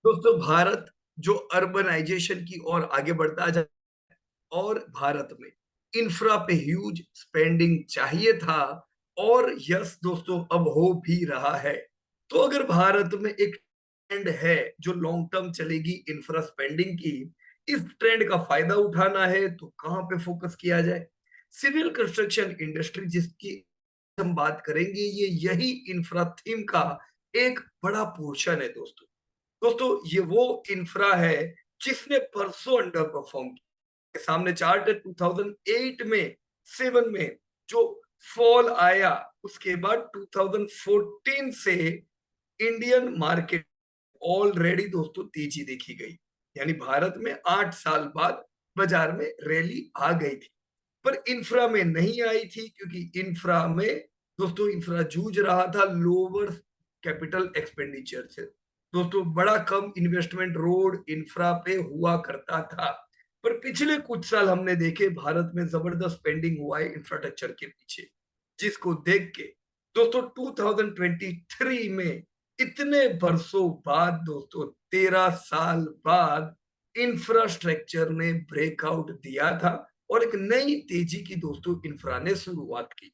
दोस्तों भारत जो अर्बनाइजेशन की ओर आगे बढ़ता जा और भारत में इंफ्रा पे ह्यूज स्पेंडिंग चाहिए था और यस दोस्तों अब हो भी रहा है। तो अगर भारत में एक ट्रेंड है जो लॉन्ग टर्म चलेगी इंफ्रा स्पेंडिंग की, इस ट्रेंड का फायदा उठाना है तो कहां पे फोकस किया जाए? सिविल कंस्ट्रक्शन इंडस्ट्री जिसकी हम बात करेंगे, ये यही इंफ्रा थीम का एक बड़ा पोर्शन है दोस्तों। दोस्तों ये वो इंफ्रा है जिसने परसों अंडर परफॉर्म किया। सामने चार्ट है 2008 में 7 में जो फॉल आया, उसके बाद 2014 से इंडियन मार्केट ऑलरेडी दोस्तों तेजी देखी गई। यानी भारत में 8 साल बाद बाजार में रैली आ गई थी, पर इंफ्रा में नहीं आई थी क्योंकि इंफ्रा में दोस्तों इंफ्रा जूझ रहा था लोअर कैपिटल एक्सपेंडिचर से। दोस्तों बड़ा कम इन्वेस्टमेंट रोड इंफ्रा पे हुआ करता था, पर पिछले कुछ साल हमने देखे भारत में जबरदस्त स्पेंडिंग हुआ है इंफ्रास्ट्रक्चर के पीछे, जिसको देख के दोस्तों 2023 में इतने बरसों बाद दोस्तों 13 साल बाद इंफ्रास्ट्रक्चर ने ब्रेकआउट दिया था और एक नई तेजी की दोस्तों इंफ्रा ने शुरुआत की।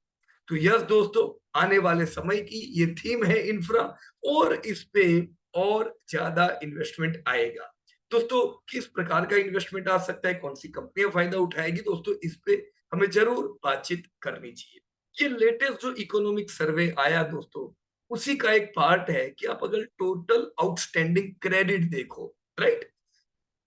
तो यस दोस्तों, आने वाले समय की ये थीम है इंफ्रा, और इस पे और ज्यादा इन्वेस्टमेंट आएगा। दोस्तों किस प्रकार का इन्वेस्टमेंट आ सकता है, कौन सी कंपनियां फायदा उठाएगी, दोस्तों इस पे हमें जरूर बातचीत करनी चाहिए। ये लेटेस्ट जो इकोनॉमिक सर्वे आया दोस्तों, उसी का एक पार्ट है कि आप अगर टोटल आउटस्टैंडिंग क्रेडिट देखो, राइट,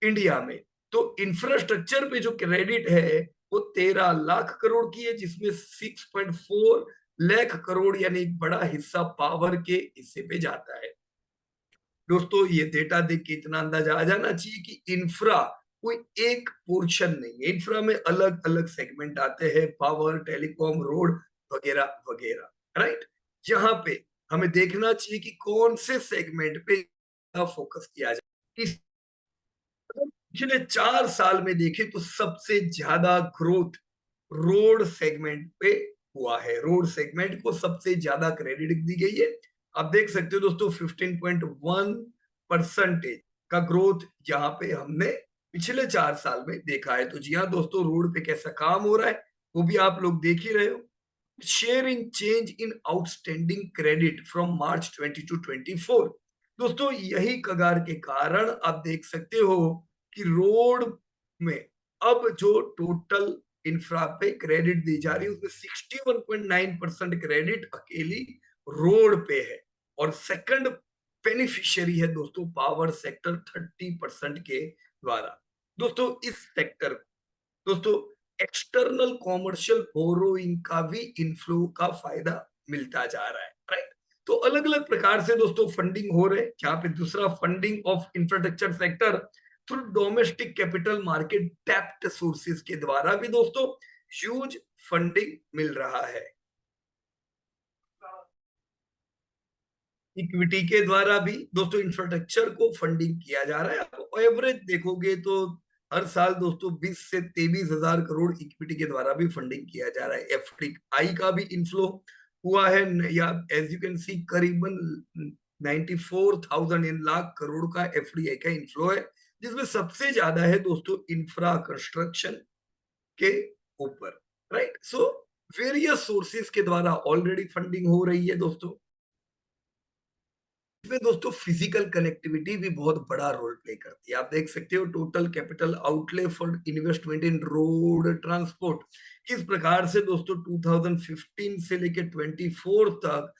इंडिया में, तो इंफ्रास्ट्रक्चर पे जो क्रेडिट है वो 13 लाख करोड़ की है, जिसमें 6.4 लाख करोड़ यानी एक बड़ा हिस्सा पावर के हिस्से पे जाता है। दोस्तों ये डेटा देख के इतना अंदाजा आ जाना चाहिए कि इंफ्रा कोई एक पोर्शन नहीं है। इंफ्रा में अलग अलग सेगमेंट आते हैं, पावर, टेलीकॉम, रोड वगैरह वगैरह, राइट। यहाँ पे हमें देखना चाहिए कि कौन से सेगमेंट पे फोकस किया जाए। पिछले 4 साल में देखें तो सबसे ज्यादा ग्रोथ रोड सेगमेंट पे हुआ है। रोड सेगमेंट को सबसे ज्यादा क्रेडिट दी गई है। आप देख सकते हो दोस्तों 15.1% का ग्रोथ यहाँ पे हमने पिछले 4 साल में देखा है। तो जी हाँ दोस्तों, रोड पे कैसा काम हो रहा है वो भी आप लोग देख ही रहे हो। Share in change in outstanding credit from March 20 to 24, दोस्तों यही कगार के कारण आप देख सकते हो कि रोड में अब जो टोटल इंफ्रा पे क्रेडिट दी जा रही है उसमें 61.9% क्रेडिट अकेली रोड पे है, और सेकंड बेनिफिशियरी है दोस्तों पावर सेक्टर 30% के द्वारा। दोस्तों इस सेक्टर, दोस्तों एक्सटर्नल कॉमर्शियल बोरोइंग का भी इनफ्लो का फायदा मिलता जा रहा है, राइट। तो अलग अलग प्रकार से दोस्तों फंडिंग हो रहे हैं। यहाँ पे दूसरा funding of infrastructure sector through domestic capital market tapped sources के द्वारा भी दोस्तों ह्यूज फंडिंग मिल रहा है। इक्विटी के द्वारा भी दोस्तों इंफ्रास्ट्रक्चर को फंडिंग किया जा रहा है। आप एवरेज देखोगे तो हर साल दोस्तों 20 से 23 हजार करोड़ इक्विटी के द्वारा भी फंडिंग किया जा रहा है। एफडीआई का भी इनफ्लो हुआ है, या एज यू कैन सी करीबन 94,000 लाख करोड़ का एफडीआई का इनफ्लो है, जिसमें सबसे ज्यादा है दोस्तों इंफ्रा कंस्ट्रक्शन के ऊपर, राइट। सो वेरियस सोर्सेस के द्वारा ऑलरेडी फंडिंग हो रही है दोस्तों। इसमें दोस्तों फिजिकल कनेक्टिविटी भी बहुत बड़ा रोल प्ले करती है। आप देख सकते हो total capital outlay for investment in road transport किस प्रकार से दोस्तों 2015 से लेकर 24 तक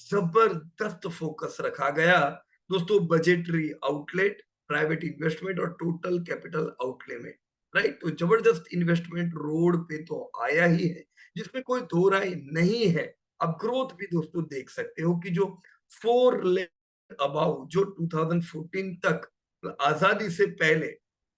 जबरदस्त फोकस रखा गया दोस्तों बजटरी आउटलेट, प्राइवेट इन्वेस्टमेंट और टोटल कैपिटल आउटले में, राइट। तो जबरदस्त इन्वेस्टमेंट रोड पे तो आया ही है, जिसमें कोई दो राय नहीं है। अब ग्रोथ भी दोस्तों देख सकते हो कि जो 4 अबाउ जो 2014 तक, आजादी से पहले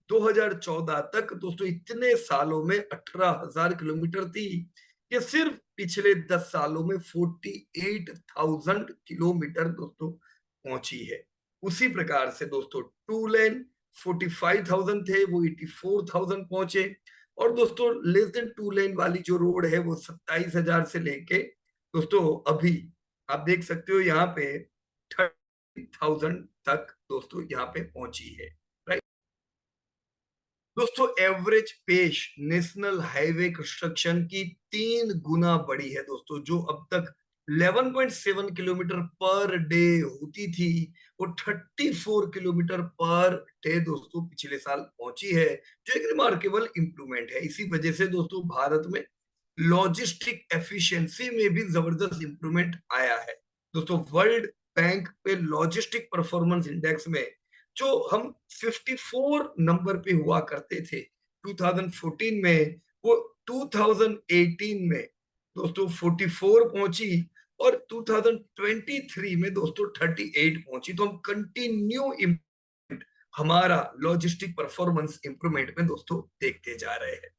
2014 तक दोस्तों इतने सालों में 18,000 किलोमीटर थी, ये सिर्फ पिछले 10 सालों में 48,000 किलोमीटर दोस्तों पहुंची है। उसी प्रकार से दोस्तों टू लेन 45,000 थे, वो 84,000 पहुंचे, और दोस्तों लेस देन टू लेन वाली जो रोड है वो 27,000 से लेके दोस्तों अभी आप देख सकते हो यहाँ पे 1000 तक दोस्तों यहाँ पे पहुंची है, राइट। दोस्तों एवरेज पेश नेशनल हाईवे कंस्ट्रक्शन की 3 गुना बड़ी है दोस्तों। जो अब तक 11.7 किलोमीटर पर डे होती थी, वो 34 किलोमीटर पर डे दोस्तों पिछले साल पहुंची है, जो एक रिमार्केबल इंप्रूवमेंट है। इसी वजह से दोस्तों भारत में लॉजिस्टिक एफिशिएंसी में भी जबरदस्त इंप्रूवमेंट आया है दोस्तों। वर्ल्ड बैंक पे लॉजिस्टिक परफॉर्मेंस इंडेक्स में जो हम 54 नंबर पे हुआ करते थे 2014 में, वो 2018 में दोस्तों 44 पहुंची, और 2023 में दोस्तों 38 पहुंची। तो हम कंटिन्यू हमारा लॉजिस्टिक परफॉर्मेंस इंप्रूवमेंट में दोस्तों देखते जा रहे हैं।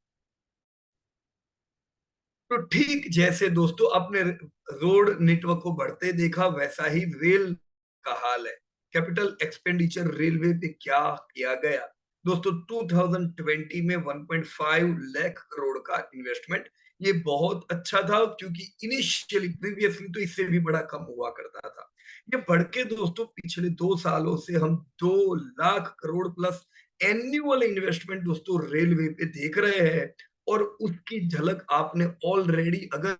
तो ठीक जैसे दोस्तों आपने रोड नेटवर्क को बढ़ते देखा, वैसा ही रेल का हाल है। कैपिटल एक्सपेंडिचर रेलवे पे क्या किया गया दोस्तों? 2020 में 1.5 लाख करोड़ का इन्वेस्टमेंट, ये बहुत अच्छा था, क्योंकि इनिशियली प्रीवियसली तो इससे भी बड़ा कम हुआ करता था। ये बढ़ के दोस्तों पिछले 2 सालों से हम 2 lakh crore plus annual investment दोस्तों रेलवे पे देख रहे हैं। और उसकी झलक आपने ऑलरेडी, अगर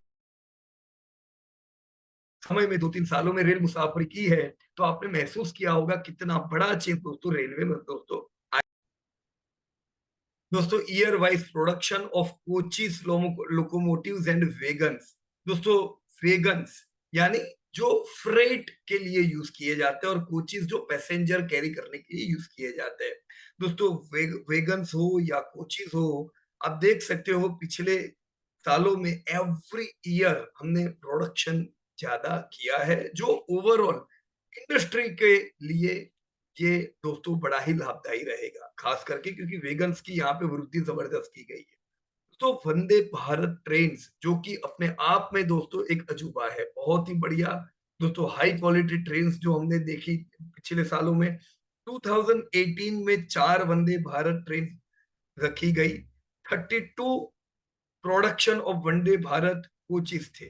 समय में 2-3 सालों में रेल मुसाफरी की है, तो आपने महसूस किया होगा कितना बड़ा चेंज दोस्तों रेलवे में दोस्तों आया। दोस्तों year wise production of कोचीज locomotives and vegans दोस्तों। वेगन्स यानी जो फ्रेट के लिए यूज किए जाते हैं, और कोचीज जो पैसेंजर कैरी करने के लिए यूज किए जाते हैं दोस्तों। वेगन्स हो या कोचीज हो, आप देख सकते हो पिछले सालों में एवरी ईयर हमने प्रोडक्शन ज्यादा किया है, जो ओवरऑल इंडस्ट्री के लिए ये दोस्तों बड़ा ही लाभदायी रहेगा, खास करके क्योंकि वेगन्स की यहाँ पे वृद्धि जबरदस्त की गई है। तो वंदे भारत ट्रेन जो कि अपने आप में दोस्तों एक अजूबा है, बहुत ही बढ़िया दोस्तों। हाई क्वालिटी ट्रेन जो हमने देखी पिछले सालों में, 2018 में 4 वंदे भारत ट्रेन रखी गई। 32 production of Vande Bharat coaches थे।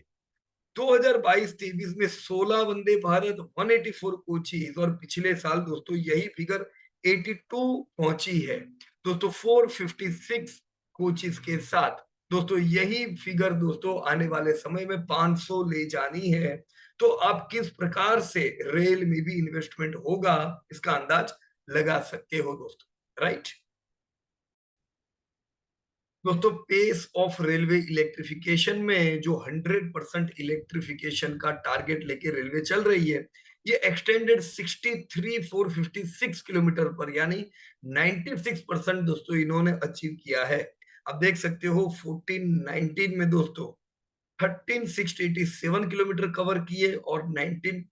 2022-23 में 16 वंदे भारत 184 कोचीज, और पिछले साल दोस्तों यही फिगर 82 पहुंची है दोस्तों 456 कोचीज के साथ। दोस्तों यही फिगर दोस्तों आने वाले समय में 500 ले जानी है। तो आप किस प्रकार से रेल में भी इन्वेस्टमेंट होगा, इसका अंदाज लगा सकते हो दोस्तों, राइट। दोस्तों पेस ऑफ रेलवे इलेक्ट्रिफिकेशन में जो 100% इलेक्ट्रिफिकेशन का टारगेट लेके रेलवे चल रही है, ये एक्सटेंडेड 63,456 किलोमीटर पर, यानी 96% दोस्तों इन्होंने अचीव किया है। अब देख सकते हो 14-19 में दोस्तों 13,687 किलोमीटर कवर किए, और 19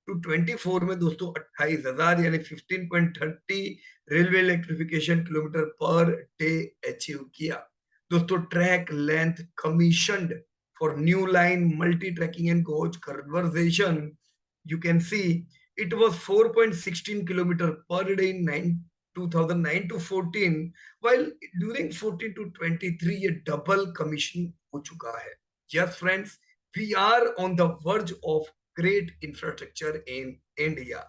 टू 24 में दोस्तों 28,000 यानी 15.30 railway electrification kilometre per day achieve किया दोस्तों। Track length commissioned for new line multi tracking and coach conversation, you can see it was 4.16 kilometer per day in 2009 to 14, while during 14 to 23 ये double commission हो चुका है। Yes friends, we are on the verge of great infrastructure in India।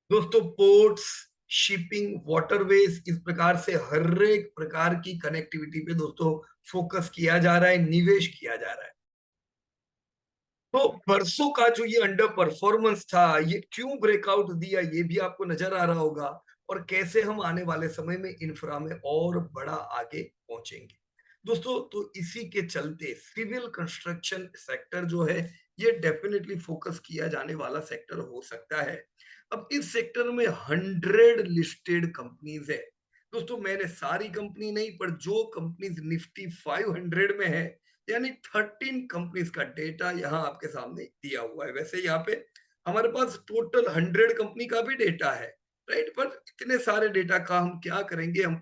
दोस्तों ports, shipping, waterways, इस प्रकार से हर एक प्रकार की कनेक्टिविटी पे दोस्तों फोकस किया जा रहा है, निवेश किया जा रहा है। तो बरसों का जो ये अंडर परफॉर्मेंस था, ये क्यों ब्रेकआउट दिया, ये भी आपको नजर आ रहा होगा, और कैसे हम आने वाले समय में इंफ्रा में और बड़ा आगे पहुंचेंगे दोस्तों। तो इसी के चलते सिविल कंस्ट्रक्शन सेक्टर जो है, ये डेफिनेटली फोकस किया जाने वाला सेक्टर हो सकता है। अब इस सेक्टर में 100 लिस्टेड कंपनीज है दोस्तों। मैंने सारी कंपनी नहीं, पर जो कंपनीज निफ्टी 500 में है, यानी 13 कंपनीज का डेटा यहाँ आपके सामने दिया हुआ है। वैसे यहाँ पे हमारे पास टोटल 100 कंपनी का भी डेटा है, राइट, पर इतने सारे डेटा का हम क्या करेंगे, हम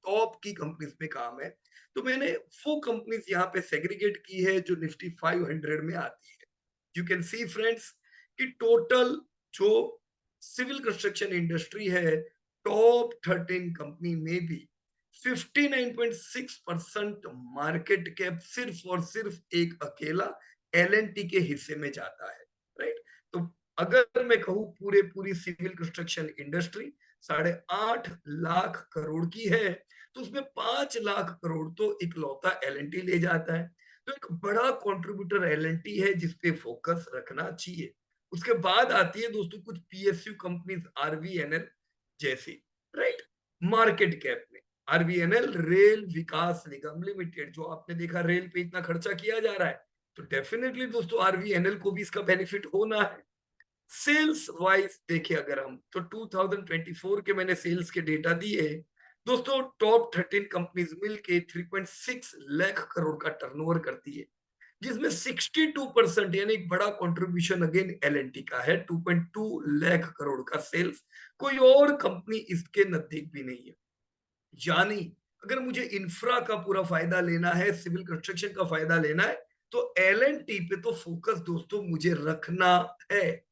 टॉप की कंपनीज में काम है। तो मैंने वो कंपनीज यहाँ पे सेग्रीगेट की है जो निफ्टी 500 में आती है। यू कैन सी फ्रेंड्स कि टोटल जो सिविल कंस्ट्रक्शन इंडस्ट्री है, टॉप 13 कंपनी में भी 59.6% मार्केट कैप सिर्फ और सिर्फ एक अकेला एल एंड टी के हिस्से में जाता है, राइट। तो अगर मैं कहूँ पूरी civil construction industry 8.5 lakh crore की है, तो उसमें 5 लाख करोड़ तो इकलौता एल&टी ले जाता है। तो एक बड़ा कंट्रीब्यूटर एल&टी है जिसपे फोकस रखना चाहिए। उसके बाद आती है दोस्तों कुछ पीएसयू कंपनीज आरवीएनएल जैसी, राइट? मार्केट कैप में आरवीएनएल रेल विकास निगम लिमिटेड, जो आपने देखा रेल पे इतना खर्चा किया जा रहा है, तो डेफिनेटली दोस्तों आरवीएनएल को भी इसका बेनिफिट होना है। सेल्स वाइज देखिए अगर हम तो 2024 के मैंने सेल्स के डेटा दिए दोस्तों, टॉप 13 कंपनीज मिलके 3.6 लाख करोड़ का टर्नओवर करती है, जिसमें 62% यानी एक बड़ा कंट्रीब्यूशन अगेन एल&टी का है। 2.2 लाख करोड़ का सेल्स, कोई और कंपनी इसके नजदीक भी नहीं है। यानी अगर मुझे इंफ्रा का पूरा फायदा लेना है, सिविल कंस्ट्रक्शन का फायदा लेना है, तो एल&टी पे तो फोकस दोस्तों मुझे रखना है।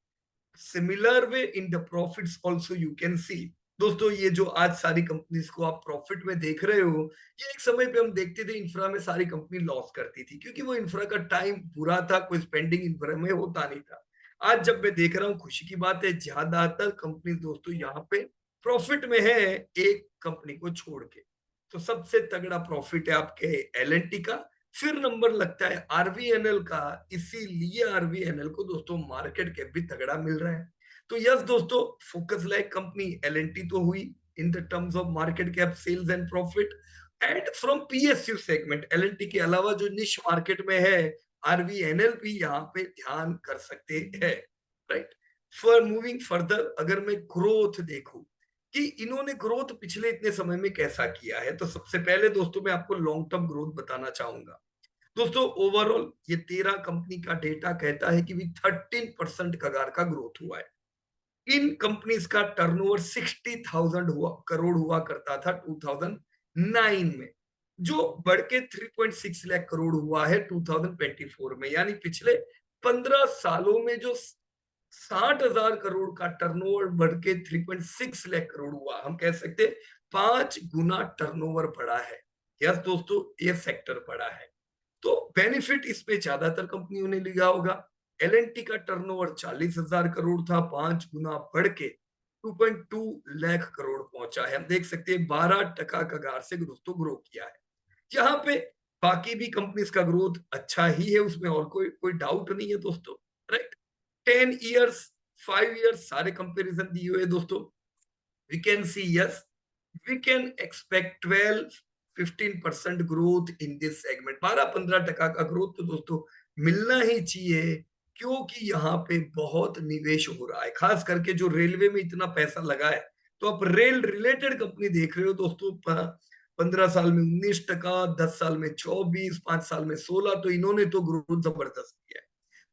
Similar way in the profits also you can see. दोस्तों ये जो आज सारी कंपनीज को आप प्रॉफिट में देख रहे हो, ये एक समय पे हम देखते थे इंफ्रा में सारी कंपनी लॉस करती थी, क्योंकि वो इंफ्रा का टाइम बुरा था, कोई स्पेंडिंग इंफ्रा में होता नहीं था। आज जब मैं देख रहा हूँ, खुशी की बात है, ज्यादातर कंपनी दोस्तों यहाँ पे प्रॉफिट में है, एक कंपनी को छोड़ के। तो सबसे तगड़ा प्रॉफिट है आपके एल&टी का, फिर नंबर लगता है आरवीएनएल का। इसीलिए आरवीएनएल को दोस्तों मार्केट कैप भी तगड़ा मिल रहा है। तो यस दोस्तों, फोकस लाइक कंपनी एल&टी तो हुई in the terms of market cap, sales and profit. And from PSU segment, L and T के अलावा जो निश मार्केट में है, आरवीएनएल भी यहाँ पे ध्यान कर सकते हैं, राइट? फॉर मूविंग फर्दर, अगर मैं ग्रोथ देखूं कि इन्होंने ग्रोथ पिछले इतने समय में कैसा किया है, तो सबसे पहले दोस्तों मैं आपको लॉन्ग टर्म ग्रोथ बताना चाहूंगा। दोस्तों ओवरऑल ये 13 कंपनी का डेटा कहता है कि भी 13% कगार का ग्रोथ हुआ है। इन कंपनीज का टर्नओवर 60,000 हुआ करोड़ हुआ करता था 2009 में, जो बढ़ के 3.6 लाख करोड़ हुआ है 2024 में। यानी पिछले 15 सालों में जो 60,000 करोड़ का टर्नओवर बढ़ के 3.6 लाख करोड़ हुआ, हम कह सकते 5 गुना टर्नओवर बढ़ा है। यस दोस्तों, ये सेक्टर बढ़ा है, तो बेनिफिट इसमें ज्यादातर कंपनियों ने लिया होगा। एल&टी का टर्नओवर 40,000 करोड़ था, 5 गुना बढ़ के 2.2 लाख करोड़ पहुंचा है। हम देख सकते हैं 12% कगार से दोस्तों ग्रो किया है। यहाँ पे बाकी भी कंपनीज का ग्रोथ अच्छा ही है, उसमें और कोई कोई डाउट नहीं है दोस्तों, राइट? 10 ईयर्स, 5 ईयर्स सारे कंपेरिजन दिए हुए दोस्तों। we can see yes, we can expect 12-15% growth in this segment। 12-15% का ग्रोथ तो दोस्तों मिलना ही चाहिए, क्योंकि यहाँ पे बहुत निवेश हो रहा है, खास करके जो रेलवे में इतना पैसा लगा है। तो आप रेल रिलेटेड कंपनी देख रहे हो दोस्तों, 15 साल में 19%, 10 साल में 24%, 5 साल में 16%, तो इन्होंने तो ग्रोथ जबरदस्त किया है।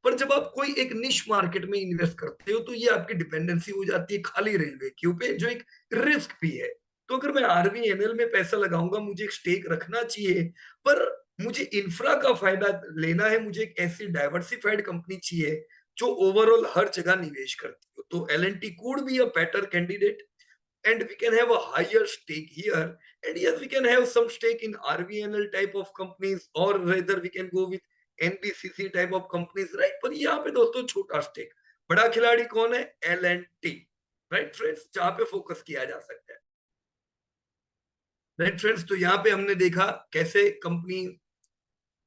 पर जब आप कोई एक निश मार्केट में इन्वेस्ट करते हो, तो ये आपकी डिपेंडेंसी हो जाती है खाली रेलवे के ऊपर, जो एक रिस्क भी है। तो अगर मैं आरवीएनएल में पैसा लगाऊंगा, मुझे एक स्टेक रखना चाहिए, पर मुझे इंफ्रा का फायदा लेना है, मुझे एक ऐसी डाइवर्सिफाइड कंपनी चाहिए जो ओवरऑल हर जगह निवेश करती हो। तो L&T could be a better candidate, and we can have a higher stake here, and yes, we can have some stake in RVNL type of companies, or rather we can go with NBCC type of companies, right? पर यहाँ पे दोस्तों छोटा stake, बड़ा खिलाड़ी कौन है? L&T, right friends, जहां पे फोकस किया जा सकता है, राइट फ्रेंड्स। तो यहाँ पे हमने देखा कैसे कंपनी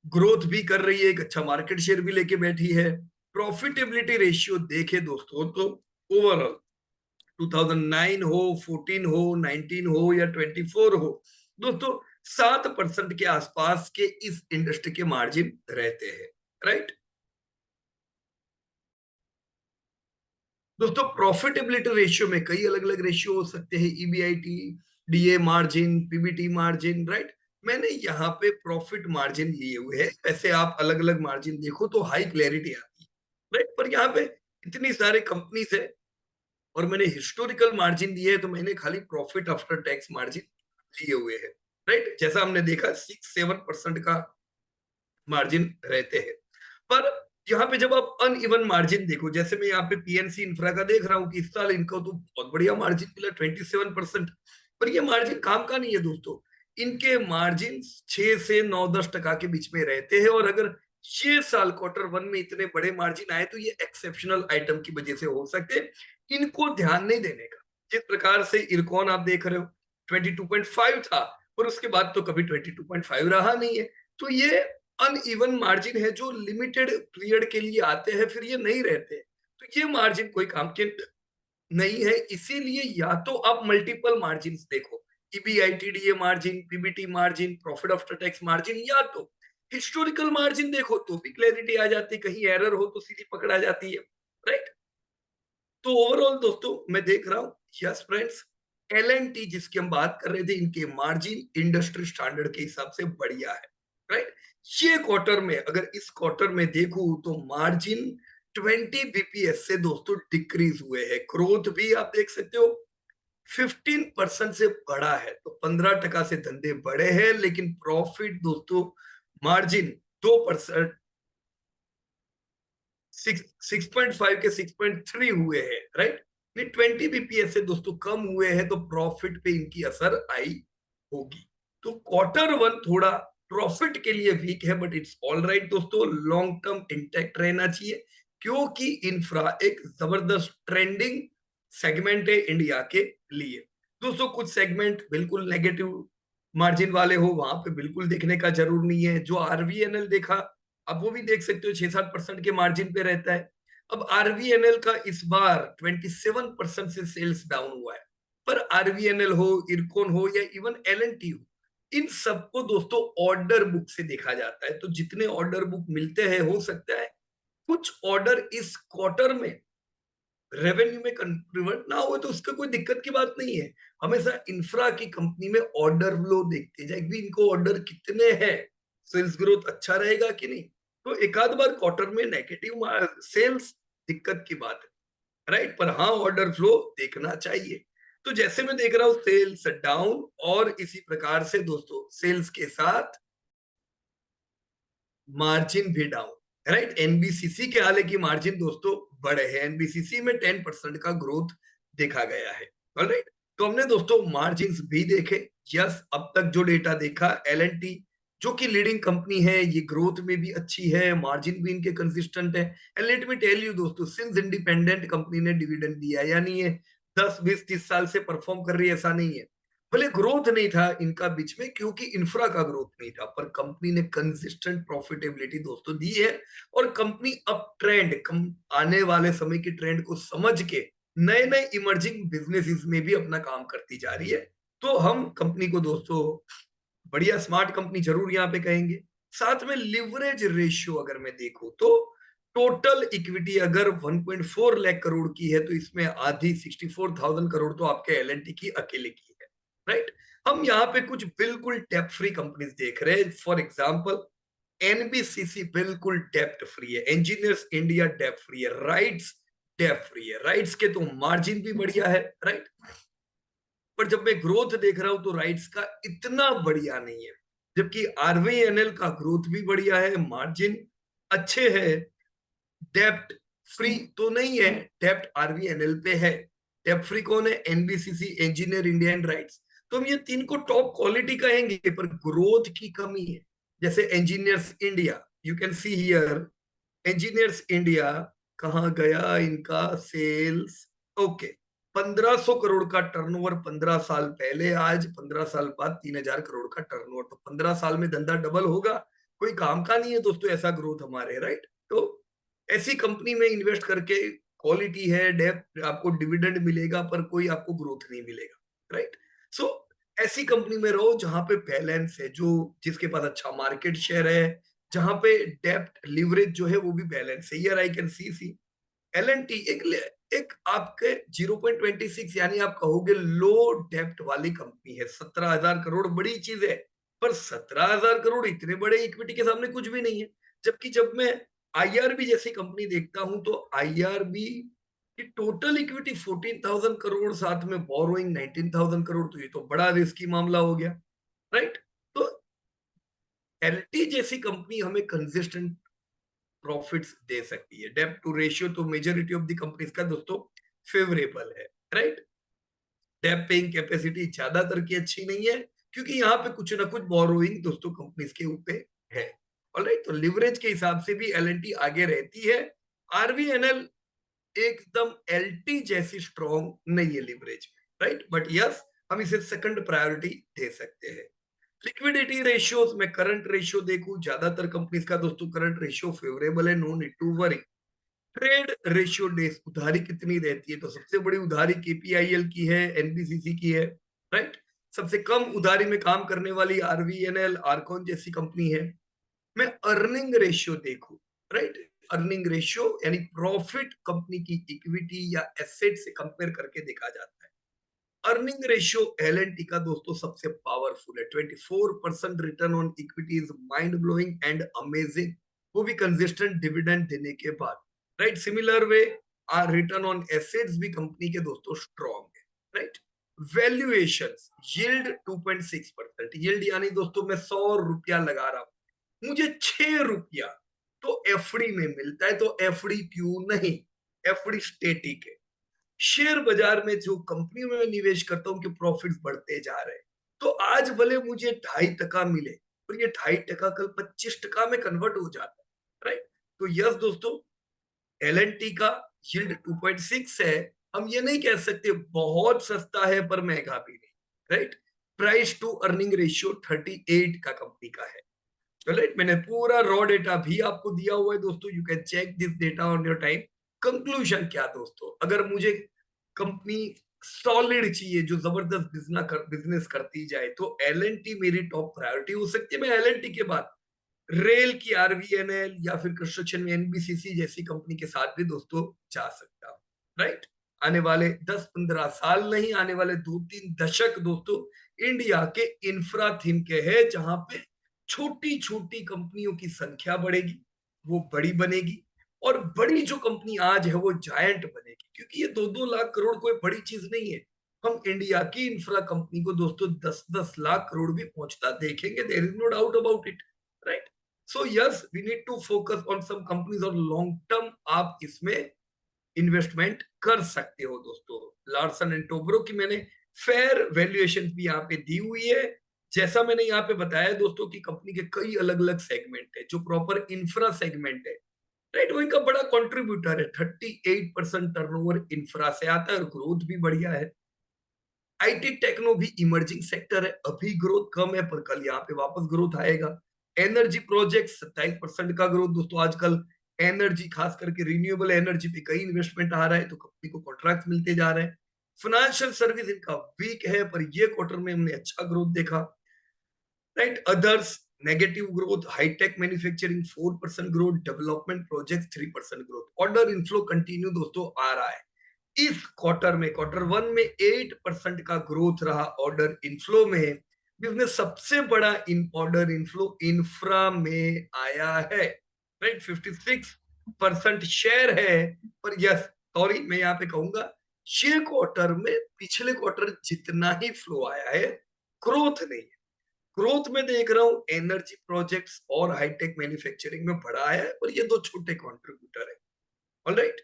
ग्रोथ भी कर रही है, एक अच्छा मार्केट शेयर भी लेके बैठी है। प्रॉफिटेबिलिटी रेशियो देखे दोस्तों, तो ओवरऑल 2009 हो, 14 हो, 19 हो या 24 हो दोस्तों, 7% के आसपास के इस इंडस्ट्री के मार्जिन रहते हैं, राइट? दोस्तों प्रॉफिटेबिलिटी रेशियो में कई अलग अलग रेशियो हो सकते हैं, EBIT, DA margin, PBT margin, right? मैंने यहाँ पे प्रॉफिट मार्जिन लिए हुए हैं, वैसे आप अलग अलग मार्जिन देखो तो हाई क्लैरिटी आती है, राइट? पर यहाँ पे इतनी सारे कंपनीज है और मैंने हिस्टोरिकल मार्जिन दिए है, तो मैंने खाली प्रॉफिट आफ्टर टैक्स मार्जिन लिए हुए हैं, राइट? जैसा हमने देखा 6-7% का मार्जिन रहते हैं। पर यहाँ पे जब आप अनइवन मार्जिन देखो, जैसे मैं यहाँ पे पीएनसी इंफ्रा का देख रहा हूँ कि इस साल इनको तो बहुत बढ़िया मार्जिन मिला 27%, पर ये मार्जिन काम का नहीं है दोस्तों। इनके मार्जिन 6 से 9-10% के बीच में रहते हैं, और अगर ये साल क्वार्टर वन में इतने बड़े मार्जिन आए तो ये एक्सेप्शनल आइटम की वजह से हो सकते हैं, इनको ध्यान नहीं देने का। जिस प्रकार से इरकॉन आप देख रहे हो 22.5 था और उसके बाद तो कभी 22.5 रहा नहीं है। तो ये अनइवन मार्जिन है जो लिमिटेड पीरियड के लिए आते हैं फिर ये नहीं रहते। तो ये मार्जिन कोई काम के नहीं है, इसीलिए या तो आप मल्टीपल मार्जिन देखो, EBITDA margin, PBT margin, profit after tax margin, या तो हिस्टोरिकल मार्जिन देखो तो भी क्लैरिटी आ जाती है, कहीं एरर हो तो सीधी पकड़ा जाती है, राइट। तो ओवरऑल दोस्तों मैं देख रहा हूं, yes friends, L and T जिसकी हम बात कर रहे थे, इनके मार्जिन इंडस्ट्री स्टैंडर्ड के हिसाब से बढ़िया है, राइट। ये क्वार्टर में अगर इस क्वार्टर में देखूं तो मार्जिन 20 बीपीएस से दोस्तों डिक्रीज हुए हैं। ग्रोथ भी आप देख सकते हो 15% से बढ़ा है, तो 15% से धंधे बढ़े हैं, लेकिन प्रॉफिट दोस्तों मार्जिन 2%, 6.5 के 6.3 हुए हैं, राइट। ये 20 बीपीएस से दोस्तों कम हुए हैं, तो प्रॉफिट पे इनकी असर आई होगी। तो क्वार्टर वन थोड़ा प्रॉफिट के लिए वीक है, बट इट्स ऑल राइट दोस्तों, लॉन्ग टर्म इंटैक्ट रहना चाहिए, क्योंकि इंफ्रा एक जबरदस्त ट्रेंडिंग सेगमेंट है इंडिया के लिए। दोस्तों कुछ सेगमेंट बिल्कुल नेगेटिव मार्जिन वाले हो, वहां पे बिल्कुल देखने का जरूर नहीं है। जो आरवीएनएल देखा, अब वो भी देख सकते हो 6-7% के मार्जिन पे रहता है। अब आरवीएनएल का इस बार 27% से सेल्स डाउन हुआ है, पर आरवीएनएल हो, इरकॉन हो या इवन एलएनटी हो, इन सबको दोस्तों ऑर्डर बुक से देखा जाता है। तो जितने ऑर्डर बुक मिलते हैं, हो सकता है कुछ ऑर्डर इस क्वार्टर में रेवेन्यू में कन्वर्ट ना हुए, तो उसका कोई दिक्कत की बात नहीं है। हमेशा इंफ्रा की कंपनी में ऑर्डर फ्लो देखते जाए कि इनको ऑर्डर कितने हैं, सेल्स ग्रोथ अच्छा रहेगा कि नहीं। तो एक आध बार क्वार्टर में नेगेटिव सेल्स दिक्कत की बात है, राइट, पर हाँ ऑर्डर फ्लो देखना चाहिए। तो जैसे मैं देख रहा हूँ सेल्स डाउन, और इसी प्रकार से दोस्तों सेल्स के साथ मार्जिन भी डाउन, राइट। एनबीसीसी के हालांकि मार्जिन दोस्तों बढ़े हैं, एनबीसीसी में 10% का ग्रोथ देखा गया है, राइट। तो हमने दोस्तों मार्जिन भी देखे। यस, अब तक जो डेटा देखा, एल एंड टी जो कि लीडिंग कंपनी है, ये ग्रोथ में भी अच्छी है, मार्जिन भी इनके कंसिस्टेंट है। And let me tell you दोस्तों, सिंस इंडिपेंडेंट कंपनी ने डिविडेंड दिया, यानी ये 10-20-30 साल से परफॉर्म कर रही है, ऐसा नहीं है। भले ग्रोथ नहीं था इनका बीच में, क्योंकि इंफ्रा का ग्रोथ नहीं था, पर कंपनी ने कंसिस्टेंट प्रॉफिटेबिलिटी दोस्तों दी है। और कंपनी अब ट्रेंड कम आने वाले समय की ट्रेंड को समझ के नए नए इमर्जिंग बिजनेसेस में भी अपना काम करती जा रही है। तो हम कंपनी को दोस्तों बढ़िया स्मार्ट कंपनी जरूर यहाँ पे कहेंगे। साथ में लिवरेज रेशियो अगर मैं देखूं तो टोटल इक्विटी अगर 1.4 लाख करोड़ की है, तो इसमें आधी 64,000 करोड़ तो आपके एलएनटी की अकेले की है, राइट। हम यहाँ पे कुछ बिल्कुल डेप्ट फ्री कंपनीज देख रहे हैं। फॉर एग्जांपल एनबीसीसी बिल्कुल डेप्ट फ्री है, इंजीनियर्स इंडिया डेप्ट फ्री है, राइट्स डेप्ट फ्री है। राइट्स के तो मार्जिन भी बढ़िया है, राइट। पर जब मैं ग्रोथ देख रहा हूं तो राइट्स का इतना बढ़िया नहीं है, जबकि आरवीएनएल का ग्रोथ भी बढ़िया है, मार्जिन अच्छे है। डेप्ट फ्री तो नहीं है, डेप्ट आरवीएनएल पे है। डेप्ट फ्री कौन है? NBCC, engineer India and rights. तो हम ये तीन को टॉप क्वालिटी कहेंगे, पर ग्रोथ की कमी है। जैसे engineers India, you can see here, engineers India कहाँ गया इनका सेल्स, ओके, 1500 करोड़ का टर्नओवर 15 साल पहले, आज 15 साल बाद 3000 करोड़ का टर्नओवर। तो 15 साल में धंधा डबल होगा, कोई काम का नहीं है दोस्तों ऐसा ग्रोथ हमारे, राइट। तो ऐसी कंपनी में इन्वेस्ट करके क्वालिटी है, डेप्थ, आपको डिविडेंड मिलेगा, पर कोई आपको ग्रोथ नहीं मिलेगा, राइट। सो ऐसी कंपनी में रहो जहां पे बैलेंस है, जो जिसके पास अच्छा मार्केट शेयर है, जहां पे डेप्ट लिवरेज जो है वो भी बैलेंस है। Here I can see L and T एक आपके 0.26, यानी आप कहोगे लो डेप्ट वाली कंपनी है। 17,000 करोड़ बड़ी चीज है, पर 17,000 करोड़ इतने बड़े इक्विटी के सामने कुछ भी नहीं है। जबकि जब मैं आईआरबी जैसी कंपनी देखता हूं, तो आईआरबी की टोटल इक्विटी 14,000 करोड़, साथ में बोरोइंग 19,000 करोड़, तो ये तो बड़ा रिस्की मामला हो गया, राइट। तो एलटी जैसी कंपनी हमें कंसिस्टेंट प्रॉफिट्स दे सकती है। डेब्ट टू रेशियो तो मेजोरिटी ऑफ द कंपनीज का दोस्तों फेवरेबल है, राइट। डेब्ट पेइंग कैपेसिटी ज्यादातर की अच्छी नहीं है, क्योंकि यहाँ पे कुछ ना कुछ बोरोइंग दोस्तों कंपनीज के ऊपर है। ऑलराइट, तो लिवरेज के हिसाब से भी एल आगे रहती है। आरवीएनएल एकदम एलटी जैसी स्ट्रॉन्ग नहीं है लिवरेज में, राइट, बट यस हम इसे सेकंड प्रायोरिटी दे सकते हैं। लिक्विडिटी रेशियोज में करंट रेशियो देखूं, ज्यादातर कंपनीज का दोस्तों करंट रेशियो फेवरेबल है, no need to worry. Trade ratio days, उधारी कितनी रहती है, तो सबसे बड़ी उधारी केपीआईएल की है, एनबीसीसी की है, राइट। सबसे कम उधारी में काम करने वाली आरवीएनएल, आरकॉन जैसी कंपनी है। मैं अर्निंग रेशियो देखूं, राइट, अर्निंग रेशियो यानी प्रॉफिट कंपनी की इक्विटी या एसेट से कंपेयर करके देखा जाता है। Earning ratio L and T का दोस्तों सबसे पावरफुल है। 24% return on equity is mind blowing and amazing, वो भी कंसिस्टेंट डिविडेंड देने के बाद, right. Similar way our return on assets भी कंपनी के दोस्तों स्ट्रॉन्ग है, राइट। वैल्यूएशन, यील्ड 2.6%, यील्ड यानी दोस्तों मैं 100 रुपया लगा रहा हूं, मुझे 6 रुपया तो एफडी में मिलता है, तो एफडी क्यों नहीं, एफडी स्टेटिक है। शेयर बाजार में जो कंपनी में निवेश करता हूं कि प्रॉफिट्स बढ़ते जा रहे हैं, तो आज भले मुझे 2.5% मिले, और ये 2.5% कल 25% में कन्वर्ट हो जाता है, राइट। तो यस दोस्तों, एल एंड टी का यील्ड 2.6 है, हम ये नहीं कह सकते बहुत सस्ता है पर महंगा भी नहीं, right. Price to earning ratio 38 का कंपनी का है, राइट। मैंने पूरा रॉ डेटा भी आपको दिया हुआ है दोस्तों, you can check this data on your time. Conclusion क्या दोस्तों, अगर मुझे कंपनी सॉलिड चाहिए जो जबरदस्त बिजनेस करती जाए, तो एल एंड टी मेरी टॉप प्रायोरिटी हो सकती है। मैं एल एंड टी के बाद रेल की आरवीएनएल या फिर कंस्ट्रक्शन में एनबीसीसी जैसी कंपनी के साथ भी दोस्तों जा सकता हूं, राइट। आने वाले 10-15 साल नहीं, आने वाले 2-3 दशक दोस्तों इंडिया के इंफ्रा थीम के हैं, जहां पे छोटी छोटी कंपनियों की संख्या बढ़ेगी, वो बड़ी बनेगी, और बड़ी जो कंपनी आज है वो जायंट बनेगी, क्योंकि ये 2-2 लाख करोड़ कोई बड़ी चीज नहीं है। हम इंडिया की इंफ्रा कंपनी को दोस्तों 10-10 लाख करोड़ भी पहुंचता देखेंगे, there is no doubt about it, right. So yes we need to focus on some companies, और लॉन्ग टर्म आप इसमें इन्वेस्टमेंट कर सकते हो दोस्तों। लार्सन एंड टोब्रो की मैंने फेयर वैल्यूएशन भी यहाँ पे दी हुई है। जैसा मैंने यहाँ पे बताया दोस्तों कि कंपनी के कई अलग अलग सेगमेंट है, जो प्रॉपर इंफ्रा सेगमेंट है, राइट, वो इनका बड़ा कंट्रीब्यूटर है। 38% टर्नओवर इंफ्रा से आता है, और ग्रोथ भी बढ़िया है। आईटी टेक्नो भी इमर्जिंग सेक्टर है, अभी ग्रोथ कम है पर कल यहाँ पे वापस ग्रोथ आएगा। एनर्जी प्रोजेक्ट 27% का ग्रोथ दोस्तों, आजकल एनर्जी खास करके रिन्यूएबल एनर्जी पे कई इन्वेस्टमेंट आ रहा है, तो कंपनी को कॉन्ट्रैक्ट मिलते जा रहे हैं। फाइनेंशियल सर्विस इनका वीक है, पर ये क्वार्टर में हमने अच्छा ग्रोथ देखा, right. Others negative growth, hi tech manufacturing 4% growth, development project 3% growth. Order inflow continue दोस्तों आ रहा है। इस क्वार्टर में, क्वार्टर वन में 8% का ग्रोथ रहा ऑर्डर इनफ्लो में, जिसमें सबसे बड़ा इन ऑर्डर इनफ्लो इंफ्रा में आया है, राइट। 56% शेयर है, पर यस सॉरी मैं यहाँ पे कहूंगा, ये क्वार्टर में पिछले क्वार्टर जितना ही फ्लो आया है, ग्रोथ नहीं है। ग्रोथ में देख रहा हूं एनर्जी प्रोजेक्ट्स और हाईटेक मैन्युफैक्चरिंग में बड़ा है, और ये दो छोटे कंट्रीब्यूटर है, ऑलराइट।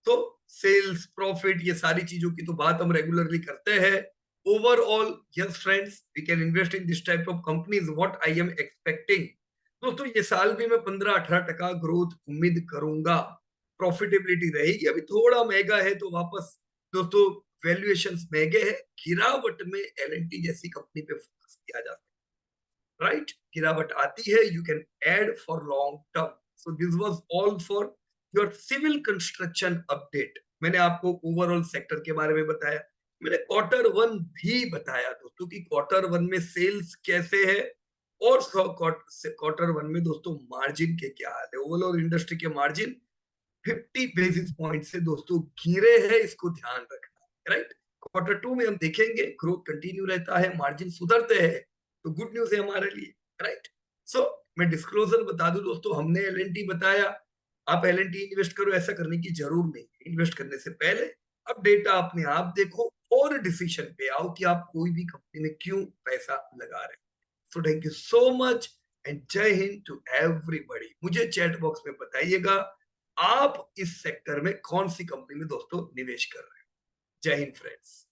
तो सेल्स प्रॉफिट ये सारी चीजों की तो बात हम रेगुलरली करते हैं। Overall yes friends, we can invest in this type of companies, what I am expecting. दोस्तों ये साल भी मैं 15-18% ग्रोथ उम्मीद करूंगा। प्रॉफिटेबिलिटी रहेगी, अभी थोड़ा महंगा है तो वापस दोस्तों वैल्यूएशन महंगे हैं, गिरावट में एल एंड टी जैसी कंपनी पे फोकस किया जा सकता है, राइट। गिरावट आती है, you can add for long term. So this was all for your civil construction update. मैंने आपको ओवरऑल सेक्टर के बारे में बताया, मैंने क्वार्टर वन भी बताया दोस्तों कि क्वार्टर वन में सेल्स कैसे है, और क्वार्टर वन में दोस्तों मार्जिन के क्या हाल है। ओवरऑल इंडस्ट्री के मार्जिन 50 बेसिस पॉइंट से दोस्तों गिरे हैं, इसको ध्यान रखना, राइट। क्वार्टर टू में हम देखेंगे ग्रोथ कंटिन्यू रहता है, मार्जिन सुधरते हैं, तो गुड न्यूज है हमारे लिए, राइट। सो मैं डिस्क्लोजर बता दूं दोस्तों, हमने एल एंड टी बताया, आप एल एंड टी इन्वेस्ट करो ऐसा करने की जरूर नहीं है। इन्वेस्ट करने से पहले अब डेटा अपने आप देखो और डिसीजन पे आओ कि आप कोई भी कंपनी में क्यों पैसा लगा रहे हैं। So thank you so much and जय हिंद टू एवरीबॉडी। मुझे चैट बॉक्स में बताइएगा आप इस सेक्टर में कौन सी कंपनी में दोस्तों निवेश कर रहे हैं। जय हिंद फ्रेंड्स।